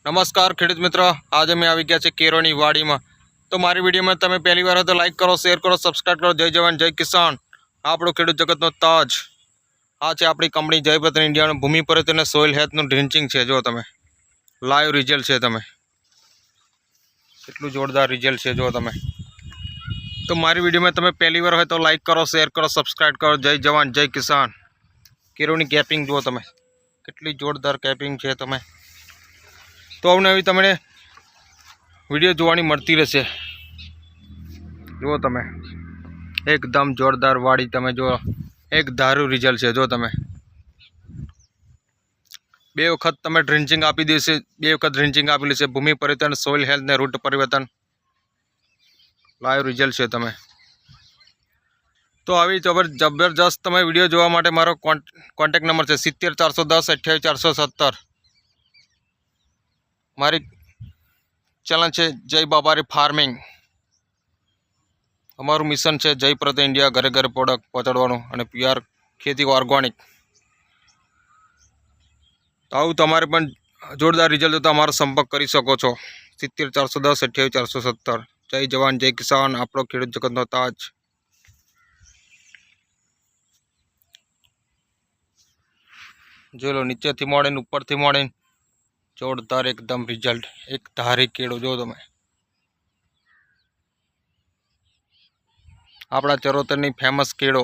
नमस्कार खेडूत मित्रों, आज अमे आवी गया छे केरोनी वाड़ी में। तो मारी वीडियो में तमे पहली बार हो तो लाइक करो, शेर करो, सब्सक्राइब करो। जय जवान जय किसान, आपणो खेडूत जगतनो ताज। आ छे आपणी कंपनी जयपत्र इंडिया भूमि परिवर्तन सोइल हेल्थ ड्रिंचिंग है। जो तमे लाइव रिजल्ट है, तमे केटलुं जोरदार रिजल्ट है। जो तमे तो मारी वीडियो में तमे पहली बार हो तो लाइक करो, शेर करो, सब्सक्राइब करो। जय जवान जय किसान। केरोनी केपिंग जो तमे केटली जोरदार केपिंग है। तमे तो अवनवी तमने वीडियो जोवानी मळती रहेशे। जो तमे एकदम जोरदार वाड़ी तमे जो एक धारू रिजल्ट है। जो तमे बे वखत तमे ड्रिंचिंग आपी देशे, बे वखत ड्रिंचिंग आपी लेशे। भूमि परिवर्तन सोइल हेल्थ ने रूट परिवर्तन लाइव रिजल्ट है। तमे तो आवी जबरदस्त तमे वीडियो जोवा माटे मारो कॉन्टेक्ट नंबर है 70 410 28 470। मारी चलन है जय बाबारी फार्मिंग। अमरु मिशन है जय प्रत इंडिया घरे घरे प्रोडक्ट पहोंचाडवानुं अने पीआर खेती ऑर्गेनिक। तो आवुं तमारे पण जोरदार रिजल्ट हो तो अमारो संपर्क करी शको छो 70 410 28 470। जय जवान जय किसान, आपणो खेडूत जगतनो ताज। जो लो नीचे थी मोड़े ऊपर थी मोड़े जोरदार एकदम रिजल्ट, एक धारी केळो। जो तमे आपड़ा चरोतरनी फेमस केळो।